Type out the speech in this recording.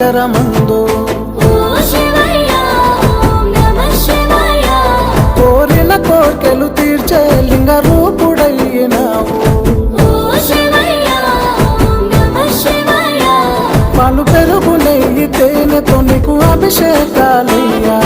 మందు కోరిన కోర్కెలు తీర్చే లింగ రూపుడయ్యినావు పాలు పెరుగు నెయ్యి తేనెతో నీకు అభిషేకాలయ్యా